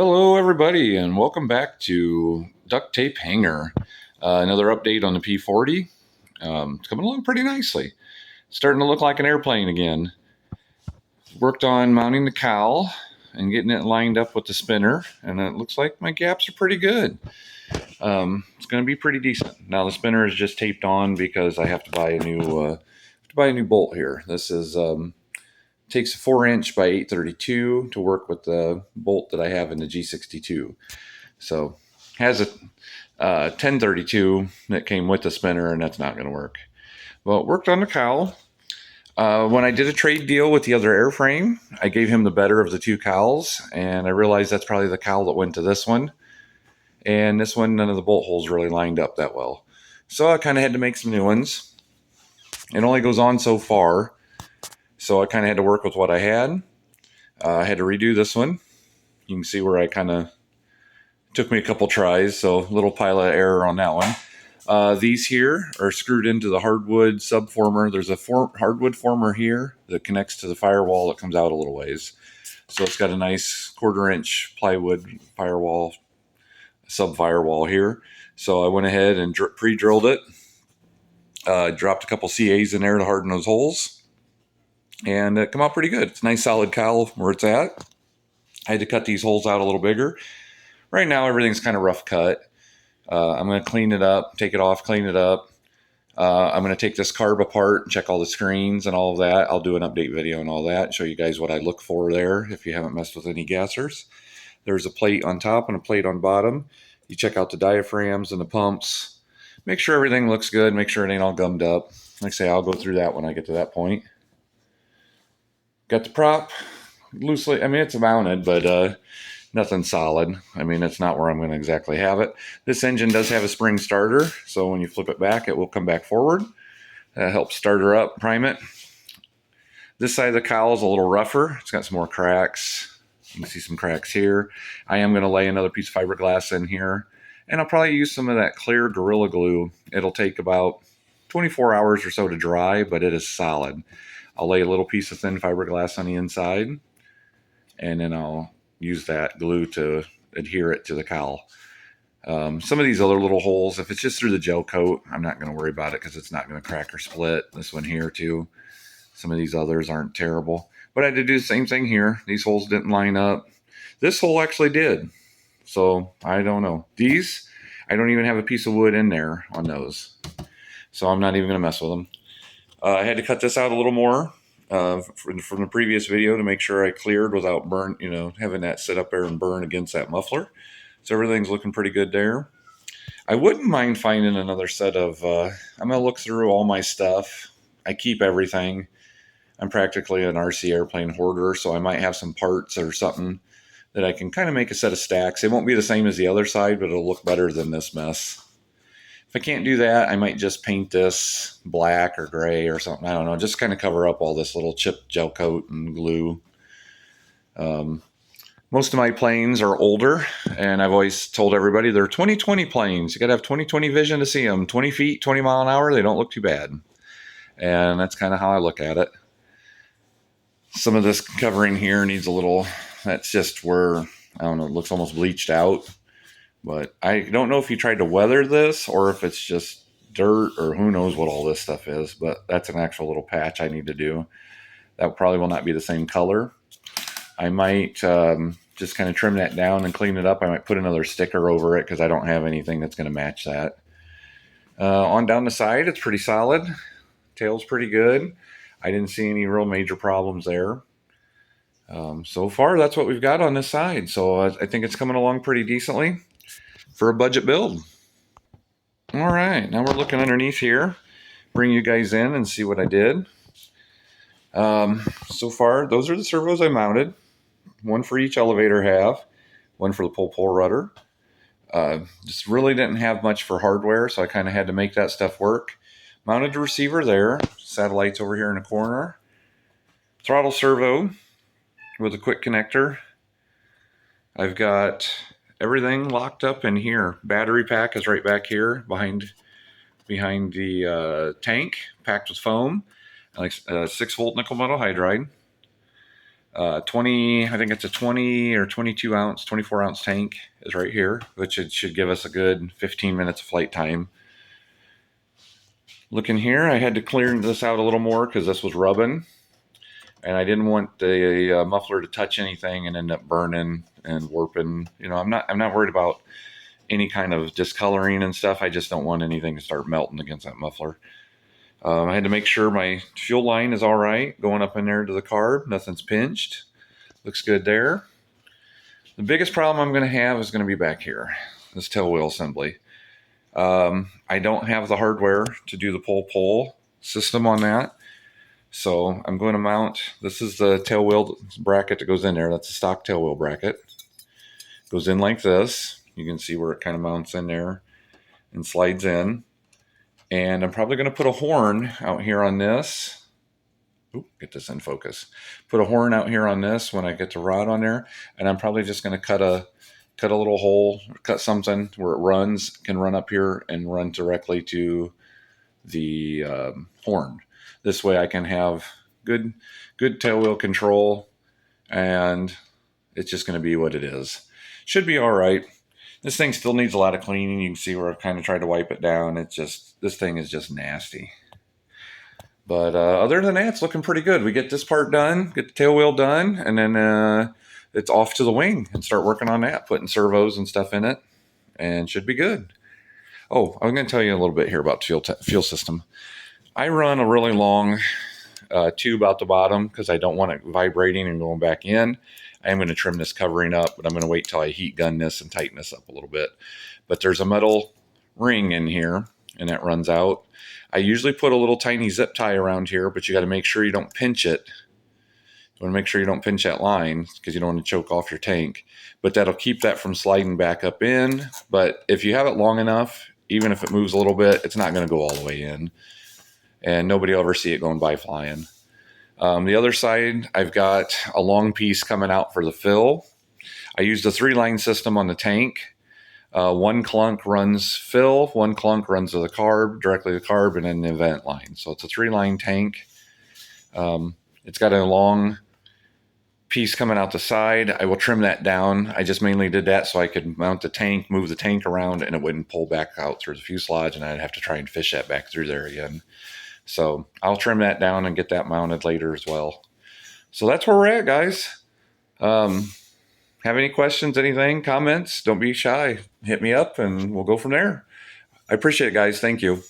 Hello, everybody, and welcome back to Duct Tape Hanger. Another update on the P-40. It's coming along pretty nicely. Starting to look like an airplane again. Worked on mounting the cowl and getting it lined up with the spinner, and it looks like my gaps are pretty good. It's going to be pretty decent. Now the spinner is just taped on because I have to buy a new bolt here. This is takes a 4-inch by 832 to work with the bolt that I have in the G62. So has a 1032 that came with the spinner, and that's not going to work. Well, it worked on the cowl. When I did a trade deal with the other airframe, I gave him the better of the two cowls, and I realized that's probably the cowl that went to this one. And this one, none of the bolt holes really lined up that well. So I kind of had to make some new ones. It only goes on so far, so I kind of had to work with what I had. I had to redo this one. You can see where I kind of took me a couple tries, so a little pile of error on that one. These here are screwed into the hardwood subformer. There's a hardwood former here that connects to the firewall that comes out a little ways. So it's got a nice 1/4-inch plywood firewall, sub-firewall here. So I went ahead and pre-drilled it. Dropped a couple CAs in there to harden those holes. And it come out pretty good. It's a nice solid cowl where it's at. I had to cut these holes out a little bigger. Right now, everything's kind of rough cut. I'm going to clean it up, take it off, clean it up. I'm going to take this carb apart and check all the screens and all of that. I'll do an update video and all that, show you guys what I look for there if you haven't messed with any gassers. There's a plate on top and a plate on bottom. You check out the diaphragms and the pumps. Make sure everything looks good. Make sure it ain't all gummed up. Like I say, I'll go through that when I get to that point. Got the prop loosely. I mean, it's mounted, but nothing solid. I mean, it's not where I'm going to exactly have it. This engine does have a spring starter, so when you flip it back, it will come back forward. That helps start her up, prime it. This side of the cowl is a little rougher. It's got some more cracks. You can see some cracks here. I am going to lay another piece of fiberglass in here, and I'll probably use some of that clear Gorilla Glue. It'll take about 24 hours or so to dry, but it is solid. I'll lay a little piece of thin fiberglass on the inside, and then I'll use that glue to adhere it to the cowl. Some of these other little holes, if it's just through the gel coat, I'm not going to worry about it because it's not going to crack or split. This one here too. Some of these others aren't terrible. But I had to do the same thing here. These holes didn't line up. This hole actually did. So I don't know. These, I don't even have a piece of wood in there on those. So I'm not even going to mess with them. I had to cut this out a little more from the previous video to make sure I cleared without having that sit up there and burn against that muffler. So everything's looking pretty good there. I wouldn't mind finding another set of, I'm going to look through all my stuff. I keep everything. I'm practically an RC airplane hoarder, so I might have some parts or something that I can kind of make a set of stacks. It won't be the same as the other side, but it'll look better than this mess. If I can't do that, I might just paint this black or gray or something. I don't know. Just kind of cover up all this little chip gel coat and glue. Most of my planes are older, and I've always told everybody they're 20/20 planes. You got to have 20/20 vision to see them. 20 feet, 20 mile an hour, they don't look too bad. And that's kind of how I look at it. Some of this covering here needs a little, that's just where, I don't know, it looks almost bleached out. But I don't know if you tried to weather this or if it's just dirt or who knows what all this stuff is. But that's an actual little patch I need to do. That probably will not be the same color. I might just kind of trim that down and clean it up. I might put another sticker over it because I don't have anything that's going to match that. On down the side, it's pretty solid. Tail's pretty good. I didn't see any real major problems there. So far, that's what we've got on this side. So I think it's coming along pretty decently for a budget build. All right, now we're looking underneath here. Bring you guys in and see what I did. So far, those are the servos I mounted. One for each elevator half, one for the pull rudder. Just really didn't have much for hardware, so I kind of had to make that stuff work. Mounted the receiver there. Satellites over here in the corner. Throttle servo with a quick connector. I've got everything locked up in here. Battery pack is right back here behind the tank, packed with foam, like 6-volt nickel metal hydride. I think it's a 20 or 22 ounce, 24 ounce tank is right here, which it should give us a good 15 minutes of flight time. Looking here, I had to clear this out a little more because this was rubbing, and I didn't want the muffler to touch anything and end up burning and warping. You know, I'm not worried about any kind of discoloring and stuff. I just don't want anything to start melting against that muffler. I had to make sure my fuel line is all right going up in there to the carb. Nothing's pinched. Looks good there. The biggest problem I'm going to have is going to be back here, this tail wheel assembly. I don't have the hardware to do the pull system on that. So I'm going to mount, this is the tail wheel bracket that goes in there. That's a stock tail wheel bracket. Goes in like this. You can see where it kind of mounts in there and slides in. And I'm probably going to put a horn out here on this. Oop, get this in focus. Put a horn out here on this when I get the rod on there. And I'm probably just going to cut a little hole, cut something where it can run up here and run directly to the horn. This way I can have good tail wheel control, and it's just going to be what it is. Should be all right. This thing still needs a lot of cleaning. You can see where I've kind of tried to wipe it down. This thing is just nasty. But other than that, it's looking pretty good. We get this part done, get the tail wheel done, and then it's off to the wing and start working on that, putting servos and stuff in it, and should be good. Oh, I'm going to tell you a little bit here about fuel system. I run a really long tube out the bottom because I don't want it vibrating and going back in. I am going to trim this covering up, but I'm going to wait till I heat gun this and tighten this up a little bit. But there's a metal ring in here, and that runs out. I usually put a little tiny zip tie around here, but you got to make sure you don't pinch it. You want to make sure you don't pinch that line because you don't want to choke off your tank. But that'll keep that from sliding back up in. But if you have it long enough, even if it moves a little bit, it's not going to go all the way in. And nobody will ever see it going by flying. The other side, I've got a long piece coming out for the fill. I used a 3-line system on the tank. One clunk runs fill, one clunk runs to the carb, directly to the carb, and then the vent line. So it's a 3-line tank. It's got a long piece coming out the side. I will trim that down. I just mainly did that so I could mount the tank, move the tank around, and it wouldn't pull back out through the fuselage, and I'd have to try and fish that back through there again. So I'll trim that down and get that mounted later as well. So that's where we're at, guys. Have any questions, anything, comments? Don't be shy. Hit me up and we'll go from there. I appreciate it, guys. Thank you.